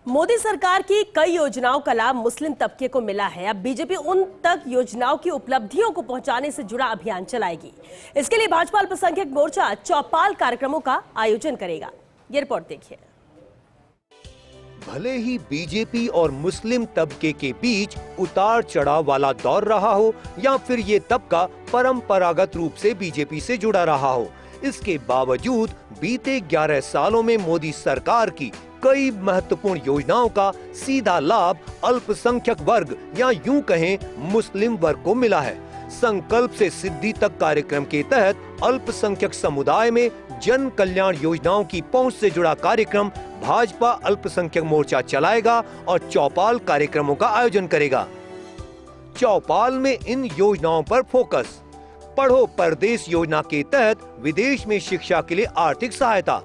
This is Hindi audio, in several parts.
मोदी सरकार की कई योजनाओं का लाभ मुस्लिम तबके को मिला है। अब बीजेपी उन तक योजनाओं की उपलब्धियों को पहुंचाने से जुड़ा अभियान चलाएगी। इसके लिए भाजपा अल्पसंख्यक मोर्चा चौपाल कार्यक्रमों का आयोजन करेगा। ये रिपोर्ट देखिए। भले ही बीजेपी और मुस्लिम तबके के बीच उतार चढ़ाव वाला दौर रहा हो या फिर ये तबका परंपरागत रूप से बीजेपी से जुड़ा रहा हो, इसके बावजूद बीते 11 सालों में मोदी सरकार की कई महत्वपूर्ण योजनाओं का सीधा लाभ अल्पसंख्यक वर्ग या यूं कहें मुस्लिम वर्ग को मिला है। संकल्प से सिद्धि तक कार्यक्रम के तहत अल्पसंख्यक समुदाय में जन कल्याण योजनाओं की पहुंच से जुड़ा कार्यक्रम भाजपा अल्पसंख्यक मोर्चा चलाएगा और चौपाल कार्यक्रमों का आयोजन करेगा। चौपाल में इन योजनाओं पर फोकस। पढ़ो परदेश योजना के तहत विदेश में शिक्षा के लिए आर्थिक सहायता,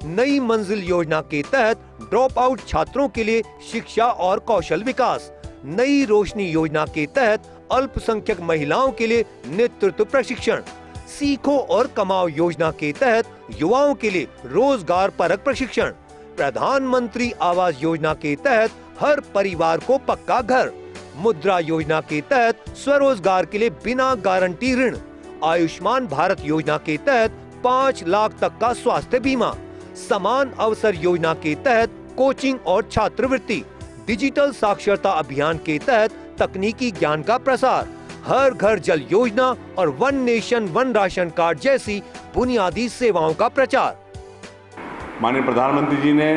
नई मंजिल योजना के तहत ड्रॉप आउट छात्रों के लिए शिक्षा और कौशल विकास, नई रोशनी योजना के तहत अल्पसंख्यक महिलाओं के लिए नेतृत्व प्रशिक्षण, सीखो और कमाओ योजना के तहत युवाओं के लिए रोजगार परक प्रशिक्षण, प्रधानमंत्री आवास योजना के तहत हर परिवार को पक्का घर, मुद्रा योजना के तहत स्वरोजगार के लिए बिना गारंटी ऋण, आयुष्मान भारत योजना के तहत 5 लाख तक का स्वास्थ्य बीमा, समान अवसर योजना के तहत कोचिंग और छात्रवृत्ति, डिजिटल साक्षरता अभियान के तहत तकनीकी ज्ञान का प्रसार, हर घर जल योजना और one nation one ration card जैसी बुनियादी सेवाओं का प्रचार। माननीय प्रधानमंत्री जी ने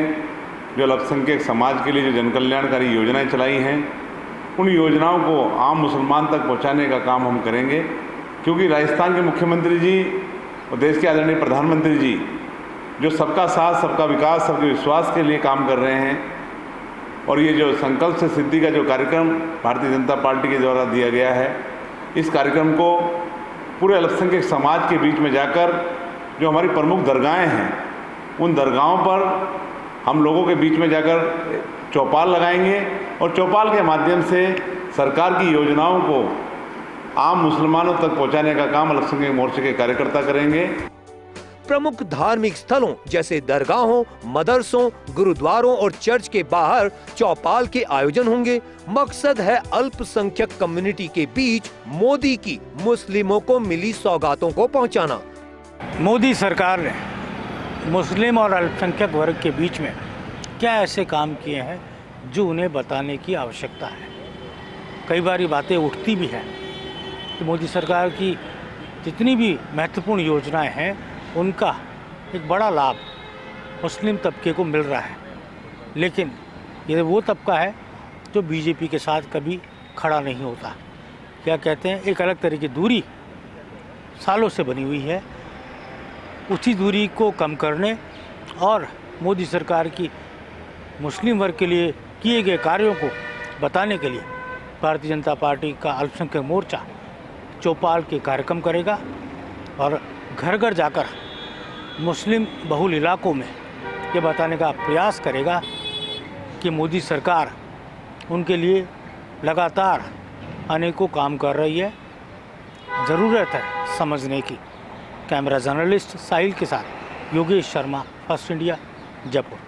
जो अल्पसंख्यक समाज के लिए जो जनकल्याणकारी योजनाएं चलाई हैं, उन योजनाओं को आम मुसलमान तक पहुंचाने का काम हम करेंगे, क्योंकि राजस्थान के मुख्यमंत्री जी और देश के आदरणीय प्रधानमंत्री जी जो सबका साथ सबका विकास सबके विश्वास के लिए काम कर रहे हैं, और ये जो संकल्प से सिद्धि का जो कार्यक्रम भारतीय जनता पार्टी के द्वारा दिया गया है, इस कार्यक्रम को पूरे अल्पसंख्यक समाज के बीच में जाकर जो हमारी प्रमुख दरगाहें हैं, उन दरगाहों पर हम लोगों के बीच में जाकर चौपाल लगाएंगे और चौपाल के माध्यम से सरकार की योजनाओं को आम मुसलमानों तक पहुंचाने का काम अल्पसंख्यक मोर्चे के कार्यकर्ता करेंगे। प्रमुख धार्मिक स्थलों जैसे दरगाहों, मदरसों, गुरुद्वारों और चर्च के बाहर चौपाल के आयोजन होंगे। मकसद है अल्पसंख्यक कम्युनिटी के बीच मोदी की मुस्लिमों को मिली सौगातों को पहुंचाना। मोदी सरकार ने मुस्लिम और अल्पसंख्यक वर्ग के बीच में क्या ऐसे काम किए हैं जो उन्हें बताने की आवश्यकता है। कई बार ये बातें उठती भी हैं कि मोदी सरकार की जितनी भी महत्वपूर्ण योजनाएं हैं, उनका एक बड़ा लाभ मुस्लिम तबके को मिल रहा है, लेकिन ये वो तबका है जो बीजेपी के साथ कभी खड़ा नहीं होता। क्या कहते हैं, एक अलग तरह की दूरी सालों से बनी हुई है। उसी दूरी को कम करने और मोदी सरकार की मुस्लिम वर्ग के लिए किए गए कार्यों को बताने के लिए भारतीय जनता पार्टी का अल्पसंख्यक मोर्चा चौपाल के कार्यक्रम करेगा और घर घर जाकर मुस्लिम बहुल इलाकों में ये बताने का प्रयास करेगा कि मोदी सरकार उनके लिए लगातार अनेकों काम कर रही है। ज़रूरत है समझने की। कैमरा जर्नलिस्ट साहिल के साथ योगेश शर्मा, फर्स्ट इंडिया, जयपुर।